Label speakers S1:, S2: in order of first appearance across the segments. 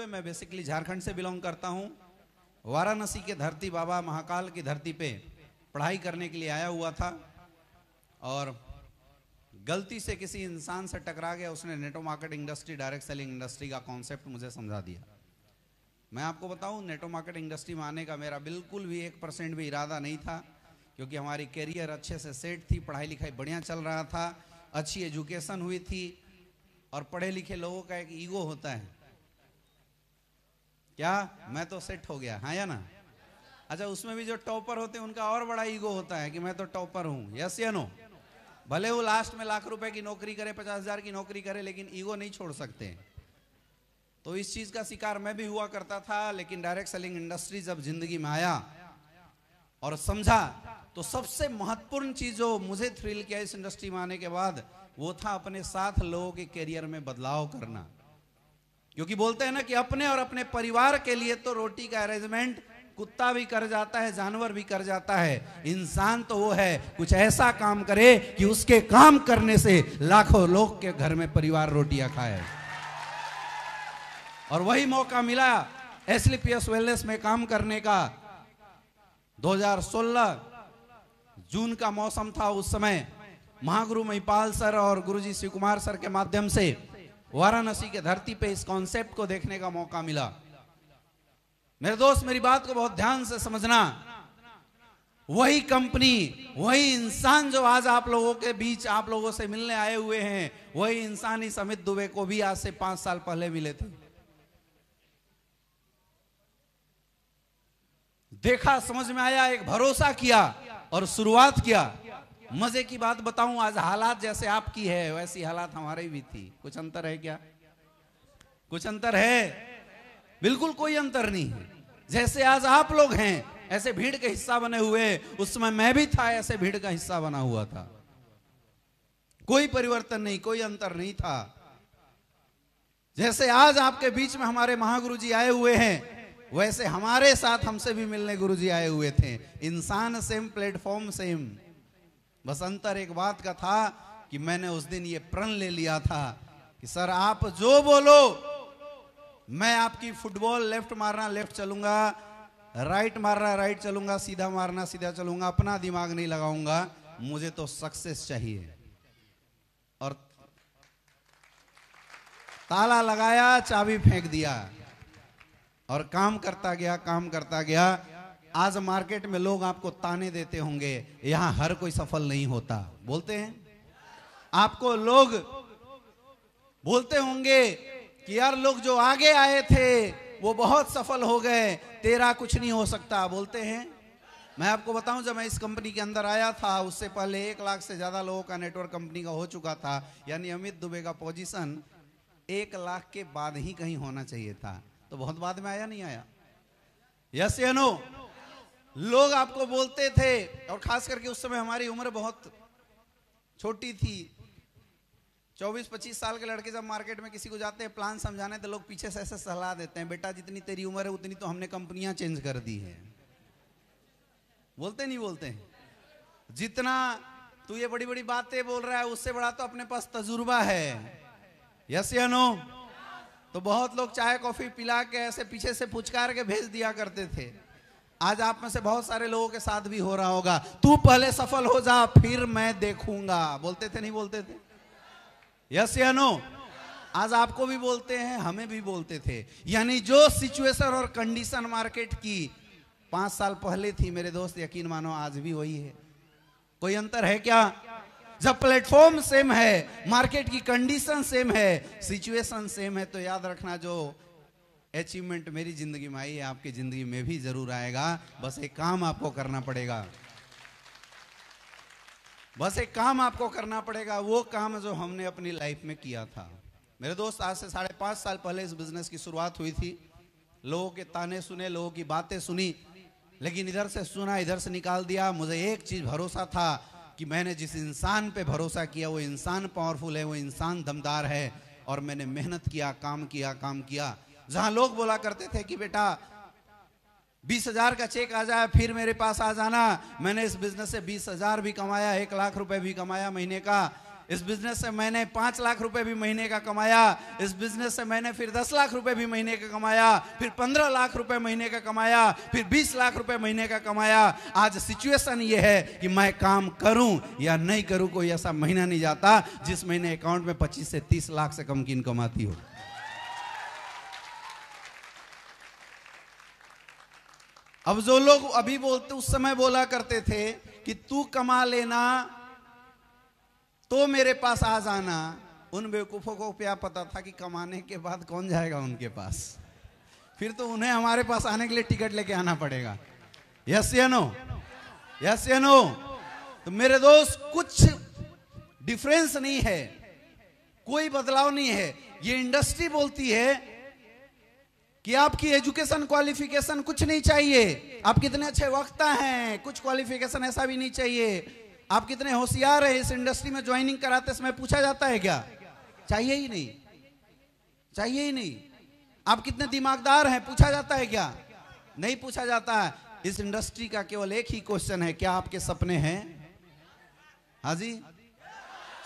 S1: मैं बेसिकली झारखंड से बिलोंग करता हूँ। वाराणसी के धरती बाबा महाकाल की धरती पे पढ़ाई करने के लिए आया हुआ था और गलती से किसी इंसान से टकरा गया। उसने network marketing industry, direct selling industry का कॉन्सेप्ट मुझे समझा दिया। मैं आपको बताऊं, नेटवर्क मार्केटिंग इंडस्ट्री में आने का मेरा बिल्कुल भी 1% भी इरादा नहीं था, क्योंकि हमारी कैरियर अच्छे से सेट थी, पढ़ाई लिखाई बढ़िया चल रहा था, अच्छी एजुकेशन हुई थी। और पढ़े लिखे लोगों का एक ईगो होता है, क्या मैं तो सेट हो गया, हाँ या ना। अच्छा, उसमें भी जो टॉपर होते हैं उनका और बड़ा ईगो होता है कि मैं तो टॉपर हूं, यस या नो। भले वो लास्ट में लाख रुपए की नौकरी करे, 50,000 की नौकरी करे, लेकिन ईगो नहीं छोड़ सकते। तो इस चीज का शिकार मैं भी हुआ करता था। लेकिन डायरेक्ट सेलिंग इंडस्ट्री जब जिंदगी में आया और समझा, तो सबसे महत्वपूर्ण चीज जो मुझे थ्रिल किया इस इंडस्ट्री में आने के बाद, वो था अपने साथ लोगों के करियर में बदलाव करना। क्योंकि बोलते हैं ना कि अपने और अपने परिवार के लिए तो रोटी का अरेंजमेंट कुत्ता भी कर जाता है, जानवर भी कर जाता है। इंसान तो वो है कुछ ऐसा काम करे कि उसके काम करने से लाखों लोग के घर में परिवार रोटियां खाए। और वही मौका मिला एसलीपीएस वेलनेस में काम करने का। 2016 जून का मौसम था। उस समय महागुरु महिपाल सर और गुरुजी शिव कुमार सर के माध्यम से वाराणसी के धरती पे इस कॉन्सेप्ट को देखने का मौका मिला। मेरे दोस्त, मेरी बात को बहुत ध्यान से समझना। वही कंपनी, वही इंसान जो आज आप लोगों के बीच आप लोगों से मिलने आए हुए हैं, वही इंसान इस अमित दुबे को भी आज से 5 साल पहले मिले थे। देखा, समझ में आया, एक भरोसा किया और शुरुआत किया। मजे की बात बताऊं, आज हालात जैसे आपकी है वैसी हालात हमारी भी थी। कुछ अंतर है क्या? कुछ अंतर है? बिल्कुल कोई अंतर नहीं है। जैसे आज आप लोग हैं ऐसे भीड़ के हिस्सा बने हुए, उस समय मैं भी था ऐसे भीड़ का हिस्सा बना हुआ था। कोई परिवर्तन नहीं, कोई अंतर नहीं था। जैसे आज आपके बीच में हमारे महागुरु जी आए हुए हैं, वैसे हमारे साथ हमसे भी मिलने गुरुजी आए हुए थे। इंसान सेम, प्लेटफॉर्म सेम। बस अंतर एक बात का था कि मैंने उस दिन ये प्रण ले लिया था कि सर आप जो बोलो, मैं आपकी फुटबॉल लेफ्ट मारना लेफ्ट चलूंगा, राइट मारना राइट चलूंगा, सीधा मारना सीधा चलूंगा, अपना दिमाग नहीं लगाऊंगा, मुझे तो सक्सेस चाहिए। और ताला लगाया, चाबी फेंक दिया और काम करता गया, काम करता गया। आज मार्केट में लोग आपको ताने देते होंगे, यहां हर कोई सफल नहीं होता, बोलते हैं आपको। लोग बोलते होंगे कि यार लोग जो आगे आए थे वो बहुत सफल हो गए, तेरा कुछ नहीं हो सकता, बोलते हैं। मैं आपको बताऊं, जब मैं इस कंपनी के अंदर आया था, उससे पहले 1 लाख से ज्यादा लोगों का नेटवर्क कंपनी का हो चुका था। यानी अमित दुबे का पोजीशन 1 लाख के बाद ही कहीं होना चाहिए था। तो बहुत बाद में आया, नहीं आया? यस या नो? लोग आपको बोलते थे, और खास करके उस समय हमारी उम्र बहुत छोटी थी। 24-25 साल के लड़के जब मार्केट में किसी को जाते हैं प्लान समझाने, तो लोग पीछे से ऐसे सलाह देते हैं, बेटा जितनी तेरी उम्र है उतनी तो हमने कंपनियां चेंज कर दी है। बोलते नहीं बोलते हैं? जितना तू ये बड़ी बड़ी बातें बोल रहा है, उससे बड़ा तो अपने पास तजुर्बा है। यस या नो? तो बहुत लोग चाय कॉफी पिला के ऐसे पीछे से पुचकार के भेज दिया करते थे। आज आप में से बहुत सारे लोगों के साथ भी हो रहा होगा, तू पहले सफल हो जा फिर मैं देखूंगा, बोलते थे नहीं बोलते थे? यस या नो? आज आपको भी बोलते हैं, हमें भी बोलते थे। यानी जो सिचुएशन और कंडीशन मार्केट की 5 साल पहले थी, मेरे दोस्त यकीन मानो आज भी वही है। कोई अंतर है क्या? जब प्लेटफॉर्म सेम है, मार्केट की कंडीशन सेम है, सिचुएशन सेम है, तो याद रखना जो अचीवमेंट मेरी जिंदगी में आई है, आपकी जिंदगी में भी जरूर आएगा। बस एक काम आपको करना पड़ेगा, बस एक काम आपको करना पड़ेगा, वो काम जो हमने अपनी लाइफ में किया था। मेरे दोस्त, आज से 5.5 साल पहले इस बिजनेस की शुरुआत हुई थी। लोगों के ताने सुने, लोगों की बातें सुनी, लेकिन इधर से सुना इधर से निकाल दिया। मुझे एक चीज भरोसा था कि मैंने जिस इंसान पे भरोसा किया वो इंसान पावरफुल है, वो इंसान दमदार है। और मैंने मेहनत किया, काम किया, काम किया। जहां लोग बोला करते थे कि बेटा 20,000 का चेक आ जाए फिर मेरे पास आ जाना, मैंने इस बिजनेस से 20,000 भी कमाया, 1 लाख रुपए भी कमाया महीने का। इस बिजनेस से मैंने 5 लाख रुपए भी महीने का कमाया, इस बिजनेस से मैंने फिर 10 लाख रुपए भी महीने का कमाया, फिर 15 लाख रुपए महीने का कमाया, फिर 20 लाख रुपए महीने का कमाया। आज सिचुएशन ये है कि मैं काम करूं या नहीं करूं, कोई ऐसा महीना नहीं जाता जिस महीने अकाउंट में 25 से 30 लाख से कम की इनकम आती हो। अब जो लोग अभी बोलते, उस समय बोला करते थे कि तू कमा लेना तो मेरे पास आ जाना, उन बेवकूफों को क्या पता था कि कमाने के बाद कौन जाएगा उनके पास, फिर तो उन्हें हमारे पास आने के लिए टिकट लेके आना पड़ेगा। यस या नो? यस या नो? तो मेरे दोस्त, कुछ डिफरेंस नहीं है, कोई बदलाव नहीं है। ये इंडस्ट्री बोलती है कि आपकी एजुकेशन क्वालिफिकेशन कुछ नहीं चाहिए, आप कितने अच्छे वक्ता हैं, कुछ क्वालिफिकेशन ऐसा भी नहीं चाहिए, आप कितने होशियार हैं। इस इंडस्ट्री में ज्वाइनिंग कराते समय पूछा जाता है क्या? चाहिए ही नहीं, चाहिए ही नहीं। आप कितने दिमागदार हैं पूछा जाता है क्या? नहीं पूछा जाता है। इस इंडस्ट्री का केवल एक ही क्वेश्चन है, क्या आपके सपने हैं? हाँ जी,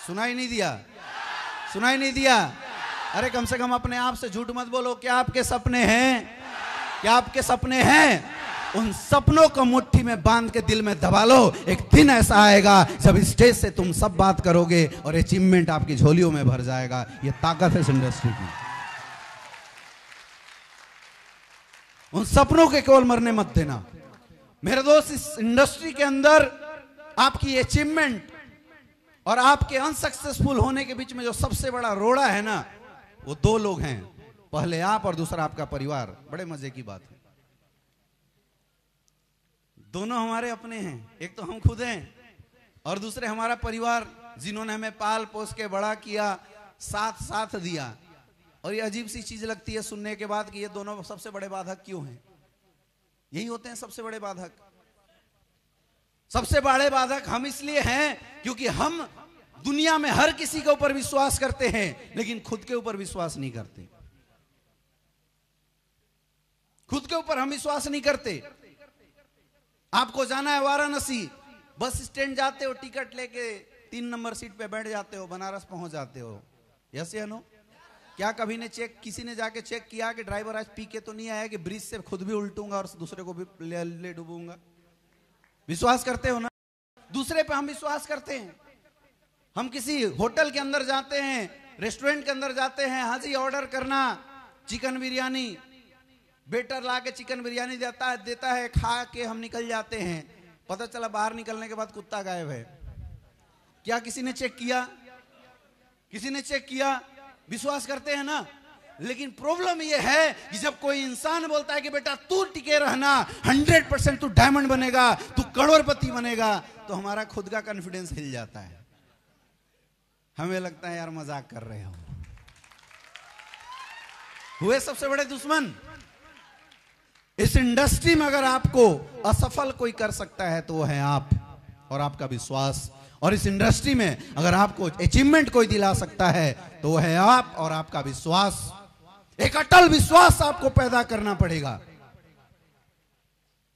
S1: सुनाई नहीं दिया? सुनाई नहीं दिया? अरे कम से कम अपने आप से झूठ मत बोलो। क्या आपके सपने हैं? क्या आपके सपने हैं? उन सपनों को मुट्ठी में बांध के दिल में दबा लो। एक दिन ऐसा आएगा जब स्टेज से तुम सब बात करोगे और अचीवमेंट आपकी झोलियों में भर जाएगा। ये ताकत है इस इंडस्ट्री की। उन सपनों के केवल मरने मत देना मेरे दोस्त। इस इंडस्ट्री के अंदर आपकी अचीवमेंट और आपके अनसक्सेसफुल होने के बीच में जो सबसे बड़ा रोड़ा है ना, वो 2 लोग हैं, पहले आप और दूसरा आपका परिवार। बड़े मजे की बात है, दोनों हमारे अपने हैं। एक तो हम खुद हैं और दूसरे हमारा परिवार, जिन्होंने हमें पाल पोस के बड़ा किया, साथ दिया। और ये अजीब सी चीज लगती है सुनने के बाद कि ये दोनों सबसे बड़े बाधक क्यों हैं? यही होते हैं सबसे बड़े बाधक। सबसे बड़े बाधक हम इसलिए हैं क्योंकि हम दुनिया में हर किसी के ऊपर विश्वास करते हैं, लेकिन खुद के ऊपर विश्वास नहीं करते। खुद के ऊपर हम विश्वास नहीं करते। आपको जाना है वाराणसी, बस स्टैंड जाते हो, टिकट लेके 3 नंबर सीट पे बैठ जाते हो, बनारस पहुंच जाते हो। यस या नो? क्या कभी ने किसी ने जाके चेक किया कि ड्राइवर आज पी के तो नहीं आया कि ब्रिज से खुद भी उल्टूंगा और दूसरे को भी ले डूबूंगा? विश्वास करते हो ना? दूसरे पे हम विश्वास करते हैं। हम किसी होटल के अंदर जाते हैं, रेस्टोरेंट के अंदर जाते हैं, हाँ जी ऑर्डर करना चिकन बिरयानी, वेटर ला के चिकन बिरयानी देता है, खा के हम निकल जाते हैं। पता चला बाहर निकलने के बाद कुत्ता गायब है। क्या किसी ने चेक किया? किसी ने चेक किया? विश्वास करते हैं ना। लेकिन प्रॉब्लम यह है कि जब कोई इंसान बोलता है कि बेटा तू टिके रहना, 100% तू डायमंड बनेगा, तू करोड़पति बनेगा, तो हमारा खुद का कॉन्फिडेंस हिल जाता है। हमें लगता है यार मजाक कर रहे हो। हुए सबसे बड़े दुश्मन। इस इंडस्ट्री में अगर आपको असफल कोई कर सकता है तो वो है आप और आपका विश्वास। और इस इंडस्ट्री में अगर आपको अचीवमेंट कोई दिला सकता है तो वो है आप और आपका विश्वास। एक अटल विश्वास आपको पैदा करना पड़ेगा।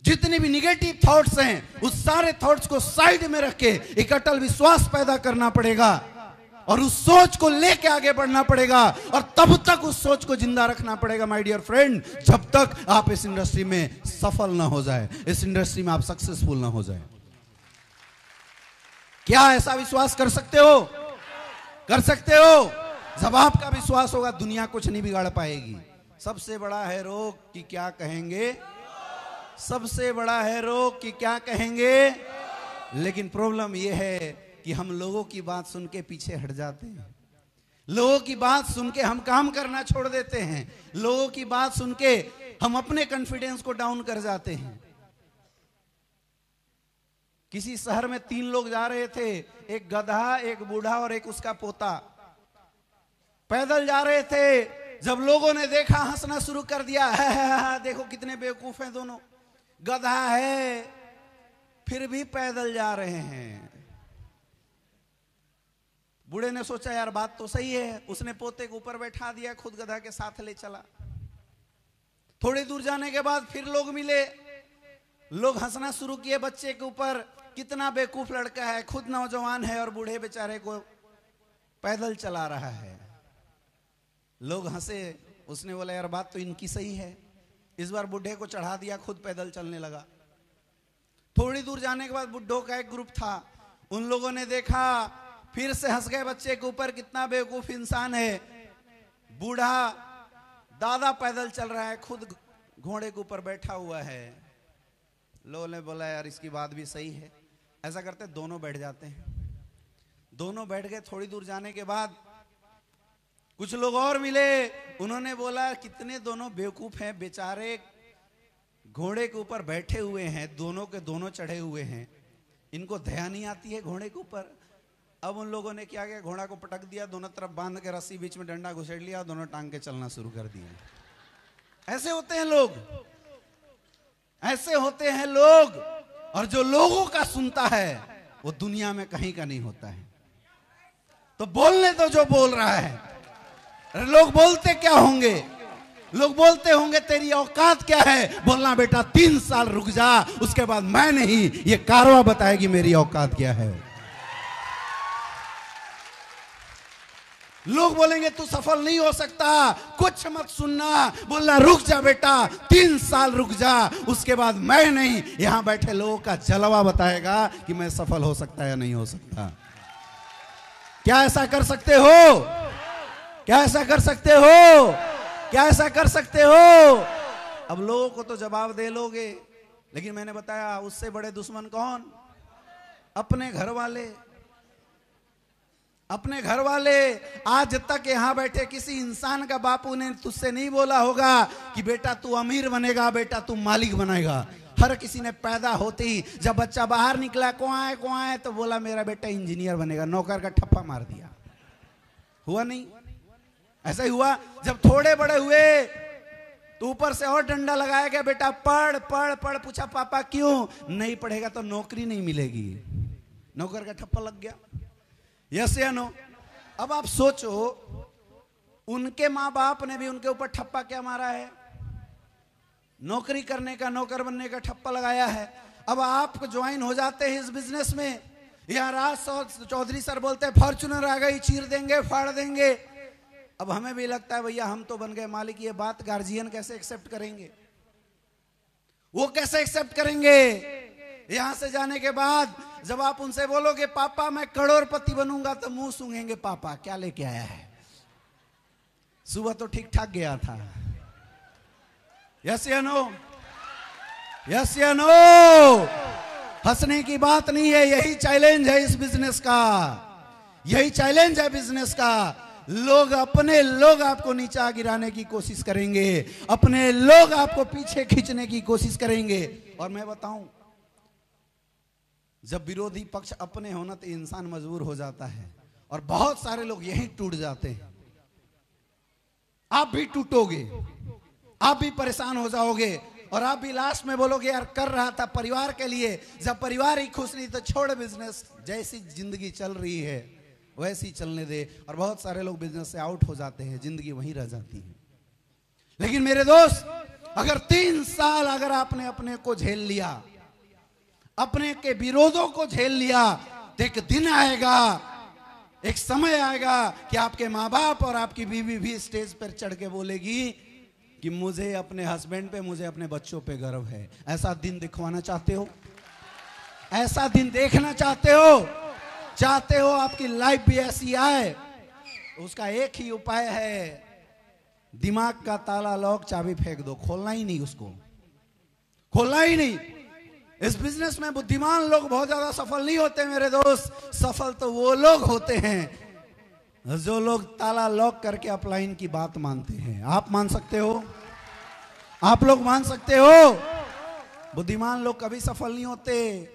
S1: जितनी भी निगेटिव थॉट्स हैं उस सारे थॉट्स को साइड में रख के एक अटल विश्वास पैदा करना पड़ेगा और उस सोच को लेके आगे बढ़ना पड़ेगा और तब तक उस सोच को जिंदा रखना पड़ेगा माय डियर फ्रेंड, जब तक आप इस इंडस्ट्री में सफल ना हो जाए, इस इंडस्ट्री में आप सक्सेसफुल ना हो जाए। क्या ऐसा विश्वास कर सकते हो? कर सकते हो? जब आपका विश्वास होगा दुनिया कुछ नहीं बिगाड़ पाएगी। सबसे बड़ा है रोग कि क्या कहेंगे, सबसे बड़ा है रोग कि क्या कहेंगे। लेकिन प्रॉब्लम यह है कि हम लोगों की बात सुन के पीछे हट जाते हैं। लोगों की बात सुन के हम काम करना छोड़ देते हैं। लोगों की बात सुन के हम अपने कॉन्फिडेंस को डाउन कर जाते हैं। किसी शहर में 3 लोग जा रहे थे, एक गधा, एक बूढ़ा और एक उसका पोता। पैदल जा रहे थे। जब लोगों ने देखा हंसना शुरू कर दिया, है, देखो कितने बेवकूफ हैं दोनों, गधा है फिर भी पैदल जा रहे हैं। बूढ़े ने सोचा यार बात तो सही है, उसने पोते को ऊपर बैठा दिया, खुद गधा के साथ ले चला। थोड़ी दूर जाने के बाद फिर लोग मिले, लोग हंसना शुरू किए बच्चे के ऊपर, कितना बेवकूफ लड़का है, खुद नौजवान है और बूढ़े बेचारे को पैदल चला रहा है। लोग हंसे, उसने बोला यार बात तो इनकी सही है। इस बार बुढ़े को चढ़ा दिया, खुद पैदल चलने लगा। थोड़ी दूर जाने के बाद बुढ़ों का एक ग्रुप था, उन लोगों ने देखा, फिर से हंस गए बच्चे के ऊपर, कितना बेवकूफ इंसान है। बूढ़ा दादा पैदल चल रहा है, खुद घोड़े के ऊपर बैठा हुआ है। लोगों ने बोला यार इसकी बात भी सही है। ऐसा करते दोनों बैठ जाते हैं। दोनों बैठ गए। थोड़ी दूर जाने के बाद कुछ लोग और मिले, उन्होंने बोला कितने दोनों बेवकूफ हैं, बेचारे घोड़े के ऊपर बैठे हुए हैं, दोनों के दोनों चढ़े हुए हैं, इनको दया नहीं आती है घोड़े के ऊपर। अब उन लोगों ने क्या किया, घोड़ा को पटक दिया, दोनों तरफ बांध के रस्सी, बीच में डंडा घुसेड़ लिया, दोनों टांग के चलना शुरू कर दिया। ऐसे होते हैं लोग, ऐसे होते हैं लोग। और जो लोगों का सुनता है वो दुनिया में कहीं का नहीं होता है। तो बोलने तो जो बोल रहा है। लोग बोलते क्या होंगे? लोग बोलते होंगे तेरी औकात क्या है? बोलना बेटा 3 साल रुक जा, उसके बाद मैं नहीं, ये कारवा बताएगी मेरी औकात क्या है। लोग बोलेंगे तू सफल नहीं हो सकता, कुछ मत सुनना। बोलना रुक जा बेटा, 3 साल रुक जा, उसके बाद मैं नहीं, यहां बैठे लोगों का जलवा बताएगा कि मैं सफल हो सकता है या नहीं हो सकता। क्या ऐसा कर सकते हो? क्या ऐसा कर सकते हो? क्या ऐसा कर सकते हो? अब लोगों को तो जवाब दे लोगे, लेकिन मैंने बताया उससे बड़े दुश्मन कौन? अपने घर वाले। अपने घर वाले। आज तक यहां बैठे किसी इंसान का बापू ने तुझसे नहीं बोला होगा कि बेटा तू अमीर बनेगा, बेटा तू मालिक बनेगा। हर किसी ने पैदा होते ही जब बच्चा बाहर निकला कुआं तो बोला मेरा बेटा इंजीनियर बनेगा, नौकर का ठप्पा मार दिया। हुआ नहीं? ऐसा ही हुआ। जब थोड़े बड़े हुए तो ऊपर से और डंडा लगाया गया, बेटा पढ़ पढ़ पढ़। पूछा पापा क्यों? नहीं पढ़ेगा तो नौकरी नहीं मिलेगी। नौकर का ठप्पा लग गया। यस या नो? अब आप सोचो, उनके माँ बाप ने भी उनके ऊपर ठप्पा क्या मारा है? नौकरी करने का, नौकर बनने का ठप्पा लगाया है। अब आप ज्वाइन हो जाते हैं इस बिजनेस में। यहाँ राज चौधरी सर बोलते हैं फॉर्च्यूनर आ गई, चीर देंगे, फाड़ देंगे। अब हमें भी लगता है भैया हम तो बन गए मालिक, ये बात गार्जियन कैसे एक्सेप्ट करेंगे? वो कैसे एक्सेप्ट करेंगे? यहां से जाने के बाद जब आप उनसे बोलोगे पापा मैं करोड़पति बनूंगा, तो मुंह सूंघेंगे, पापा क्या लेके आया है? सुबह तो ठीक ठाक गया था। यस या नो? यस या नो? हंसने की बात नहीं है, यही चैलेंज है इस बिजनेस का। यही चैलेंज है बिजनेस का। लोग, अपने लोग आपको नीचा गिराने की कोशिश करेंगे, अपने लोग आपको पीछे खींचने की कोशिश करेंगे। और मैं बताऊं, जब विरोधी पक्ष अपने होना तो इंसान मजबूर हो जाता है, और बहुत सारे लोग यहीं टूट जाते हैं। आप भी टूटोगे, आप भी परेशान हो जाओगे, और आप भी लास्ट में बोलोगे यार कर रहा था परिवार के लिए, जब परिवार ही खुश नहीं तो छोड़ बिजनेस, जैसी जिंदगी चल रही है वैसी चलने दे। और बहुत सारे लोग बिजनेस से आउट हो जाते हैं, जिंदगी वहीं रह जाती है। लेकिन मेरे दोस्त, अगर 3 साल अगर आपने अपने को झेल लिया, अपने के विरोधों को झेल लिया, तो एक दिन आएगा, एक समय आएगा कि आपके माँ बाप और आपकी बीवी भी स्टेज पर चढ़ के बोलेगी कि मुझे अपने हस्बैंड पे, मुझे अपने बच्चों पे गर्व है। ऐसा दिन दिखवाना चाहते हो? ऐसा दिन देखना चाहते हो? चाहते हो आपकी लाइफ भी ऐसी आए? उसका एक ही उपाय है, दिमाग का ताला लॉक चाबी फेंक दो, खोलना ही नहीं, उसको खोलना ही नहीं। इस बिजनेस में बुद्धिमान लोग बहुत ज्यादा सफल नहीं होते मेरे दोस्त। सफल तो वो लोग होते हैं जो लोग ताला लॉक करके अपलाइन की बात मानते हैं। आप मान सकते हो? आप लोग मान सकते हो? बुद्धिमान लोग कभी सफल नहीं होते।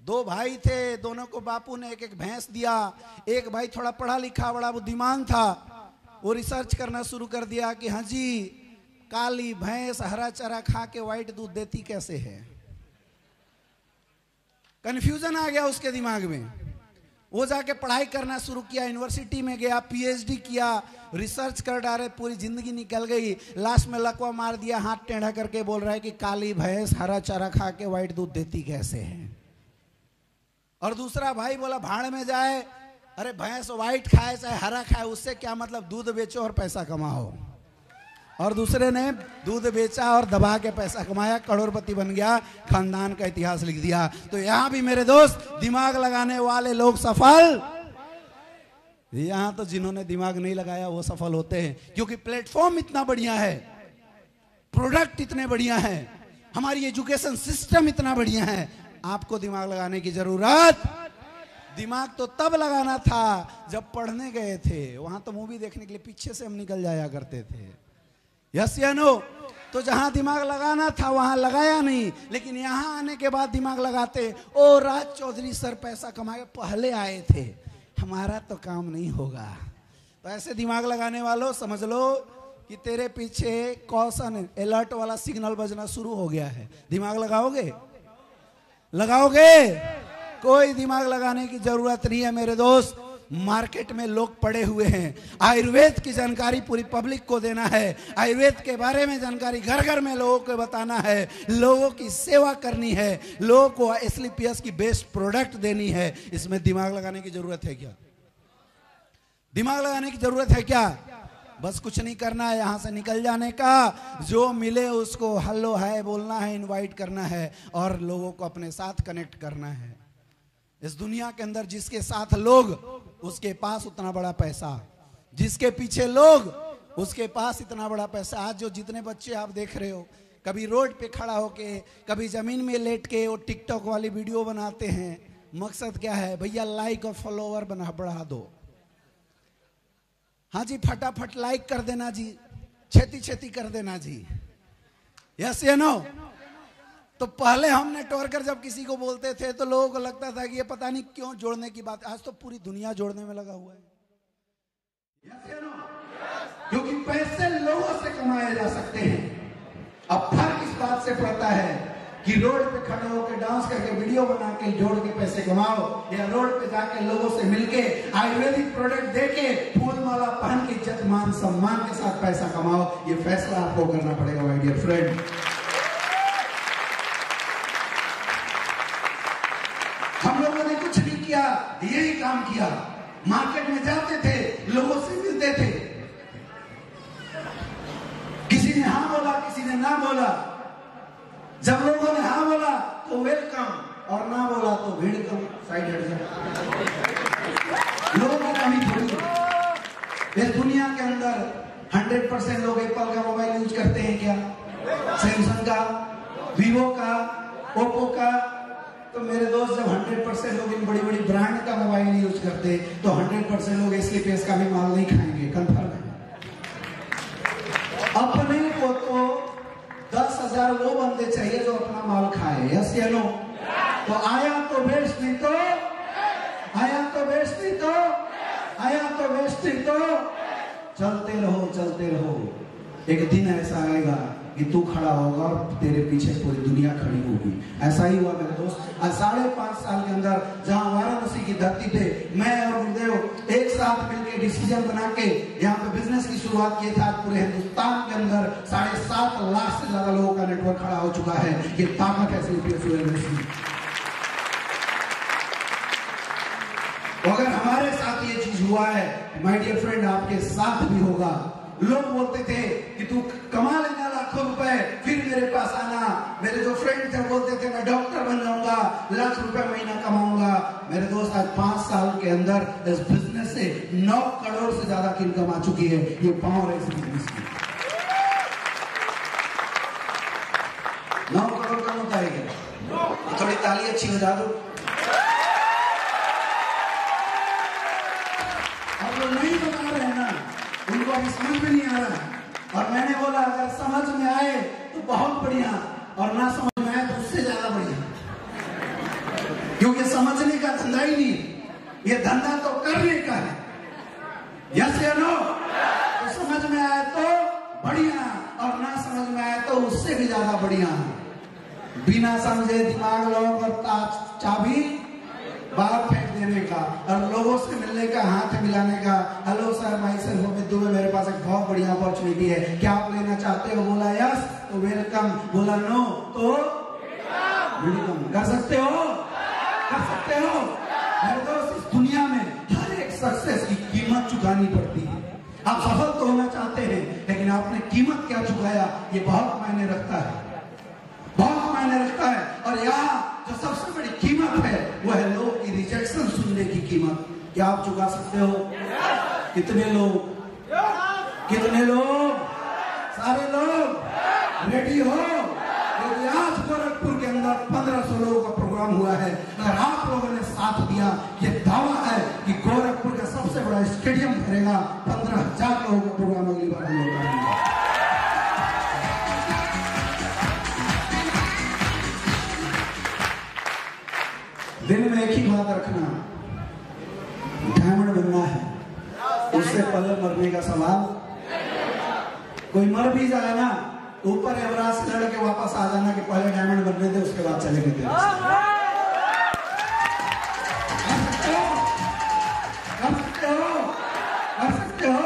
S1: 2 भाई थे, दोनों को बापू ने एक भैंस दिया। एक भाई थोड़ा पढ़ा लिखा, बड़ा बुद्धिमान था, वो रिसर्च करना शुरू कर दिया कि हाँ जी, काली भैंस हरा चारा खा के व्हाइट दूध देती कैसे है। कंफ्यूजन आ गया उसके दिमाग में। वो जाके पढ़ाई करना शुरू किया, यूनिवर्सिटी में गया, पीएचडी किया, रिसर्च कर डाले, पूरी जिंदगी निकल गई। लास्ट में लकवा मार दिया, हाथ टेढ़ा करके बोल रहा है कि काली भैंस हरा चारा खा के व्हाइट दूध देती कैसे है। और दूसरा भाई बोला भाड़ में जाए, अरे भैंस व्हाइट खाए चाहे हरा खाए, उससे क्या मतलब, दूध बेचो और पैसा कमाओ। और दूसरे ने दूध बेचा और दबा के पैसा कमाया, करोड़पति बन गया, खानदान का इतिहास लिख दिया। तो यहां भी मेरे दोस्त, दिमाग लगाने वाले लोग सफल, यहां तो जिन्होंने दिमाग नहीं लगाया वो सफल होते हैं, क्योंकि प्लेटफॉर्म इतना बढ़िया है, प्रोडक्ट इतने बढ़िया है, हमारी एजुकेशन सिस्टम इतना बढ़िया है। आपको दिमाग लगाने की जरूरत, दिमाग तो तब लगाना था जब पढ़ने गए थे, वहां तो मूवी देखने के लिए पीछे से हम निकल जाया करते थे, यस या नो। तो जहां दिमाग लगाना था वहां लगाया नहीं, लेकिन यहां आने के बाद दिमाग लगाते। ओ राज चौधरी सर पैसा कमा के पहले आए थे, हमारा तो काम नहीं होगा। तो ऐसे दिमाग लगाने वालों समझ लो कि तेरे पीछे कॉशन अलर्ट वाला सिग्नल बजना शुरू हो गया है। दिमाग लगाओगे? लगाओगे? कोई दिमाग लगाने की जरूरत नहीं है मेरे दोस्त। मार्केट में लोग पड़े हुए हैं, आयुर्वेद की जानकारी पूरी पब्लिक को देना है, आयुर्वेद के बारे में जानकारी घर घर में लोगों को बताना है, लोगों की सेवा करनी है, लोगों को एसलीपीएस की बेस्ट प्रोडक्ट देनी है। इसमें दिमाग लगाने की जरूरत है क्या? दिमाग लगाने की जरूरत है क्या? बस कुछ नहीं करना है, यहां से निकल जाने का, जो मिले उसको हेलो हाय बोलना है, इनवाइट करना है और लोगों को अपने साथ कनेक्ट करना है। इस दुनिया के अंदर जिसके साथ लोग, उसके पास उतना बड़ा पैसा, जिसके पीछे लोग, उसके पास इतना बड़ा पैसा। आज जो जितने बच्चे आप देख रहे हो, कभी रोड पे खड़ा होके, कभी जमीन में लेट के वो टिकटॉक वाली वीडियो बनाते हैं। मकसद क्या है भैया? लाइक और फॉलोवर बढ़ा दो। हाँ जी, फटाफट लाइक कर देना जी, छेती छेती कर देना जी, यस या नो। तो पहले हम नेटवर्कर जब किसी को बोलते थे तो लोगों को लगता था कि ये पता नहीं क्यों जोड़ने की बात, आज तो पूरी दुनिया जोड़ने में लगा हुआ है, यस या नो। क्योंकि पैसे लोगों से कमाए जा सकते हैं। अब फर्क इस बात से पड़ता है कि रोड पे खड़े होकर डांस करके वीडियो बना के जोड़ के पैसे कमाओ, या रोड पे जाके लोगों से मिलके आयुर्वेदिक प्रोडक्ट देके फूल माला पहन के इज्जत मान सम्मान के साथ पैसा कमाओ। ये फैसला आपको करना पड़ेगा माय डियर फ्रेंड। हम लोगों ने कुछ नहीं किया, यही काम किया। मार्केट में जाते थे, लोगों से मिलते थे, किसी ने हाँ बोला, किसी ने ना बोला। जब लोगों ने हाँ बोला तो वेलकम, और ना बोला तो वेलकम, साइड हट जाए। लोगों की कमी थोड़ी। इस दुनिया के अंदर 100% लोग एप्पल का मोबाइल यूज करते हैं क्या? सैमसंग का, वीवो का, ओप्पो का। तो मेरे दोस्त जब 100% लोग इन बड़ी बड़ी ब्रांड का मोबाइल यूज करते, तो 100% लोग एसलीपीएस का भी माल नहीं खाएंगे, कंफर्म है। अपने को तो 10,000 वो बंदे चाहिए जो अपना माल खाए, यस या नो। तो आया तो वेस्ट नहीं तो, आया तो वेस्ट नहीं तो, आया तो वेस्ट नहीं तो, चलते रहो चलते रहो। एक दिन ऐसा आएगा कि तू खड़ा होगा और तेरे पीछे पूरी दुनिया खड़ी होगी। ऐसा ही हुआ मेरे दोस्त। 5.5 साल के अंदर जहां वाराणसी की धरती पे मैं और गुरुदेव एक साथ मिलकर डिसीजन बना के यहाँ पे बिजनेस की शुरुआत की था। पूरे हिंदुस्तान के अंदर 7.5 लाख से ज्यादा लोगों का नेटवर्क खड़ा हो चुका है। ये ताकत है एसलीपीएस की। अगर हमारे साथ ये चीज हुआ है, माय डियर फ्रेंड, आपके साथ भी होगा। लोग बोलते थे कि तू कमा लेना लाखों रुपए, फिर मेरे पास आना। मेरे जो फ्रेंड थे बोलते थे मैं डॉक्टर बन जाऊंगा, लाख रुपए महीना कमाऊंगा। मेरे दोस्त आज 5 साल के अंदर इस बिजनेस से 9 करोड़ से ज्यादा की इनकम आ चुकी है। ये पावर है इस बिजनेस की। 9 करोड़ कम होता है क्या? थोड़ी ताली अच्छी बजा दो। अब लोग नहीं बता रहे हैं ना, उनको अभी समझ में नहीं आ रहा। और मैंने बोला अगर समझ में आए तो बहुत बढ़िया, और ना समझ में आए तो उससे ज्यादा बढ़िया। क्योंकि समझने का धंधा ही नहीं, ये धंधा तो करने का है, यस या नो। तो समझ में आए तो बढ़िया, और ना समझ में आए तो उससे भी ज्यादा बढ़िया। बिना समझे दिमाग लोग और चाबी बाहर फेंक देने का, और लोगों से मिलने का, हाथ मिलाने का। Hello sir, my self Amit Dubey, मेरे पास एक बहुत बढ़िया अपॉर्चुनिटी है, क्या आप लेना चाहते हो? बोला यस तो वेलकम, बोला नो तो वेलकम। कर सकते हो, कर सकते हो। मेरे दोस्त, इस दुनिया में हर एक चुकानी पड़ती है। आप सफल तो होना चाहते हैं, लेकिन आपने कीमत क्या चुकाया, ये बहुत मायने रखता है, बहुत मायने रखता है। और यहाँ जो सबसे बड़ी कीमत है वो है लोग की रिजेक्शन सुनने की कीमत। क्या आप चुका सकते हो? कितने लोग, कितने लोग, सारे लोग रेडी हो? यदि आज गोरखपुर के अंदर 1500 लोगों का प्रोग्राम हुआ है, अगर आप लोगों ने साथ दिया, ये दावा है कि गोरखपुर का सबसे बड़ा स्टेडियम भरेगा, 15,000 लोगों का प्रोग्राम अगली बार हम लोग करेंगे। दिल में एक ही बात रखना, डायमंड बनना है, उससे पहले मरने का सवाल। कोई मर भी जाए ना, ऊपर एवराज से लड़ के वापस आ जाना कि पहले डायमंड बनने दे, उसके बाद चले गए। कर सकते हो।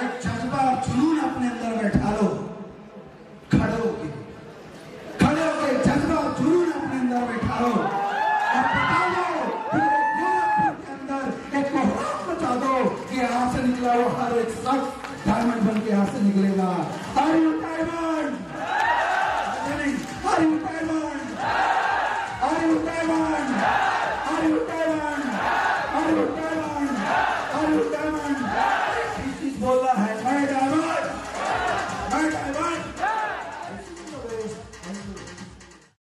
S1: एक जज्बा और जुनून अपने अंदर बैठा लो, खड़े होके जज्बा और जुनून अपने अंदर बैठा लो और बता दो, गोरखपुर के अंदर एक कोहराम मचा दो कि यहाँ से निकला वो हर एक शख्स डायमंड बन के यहाँ से निकलेगा।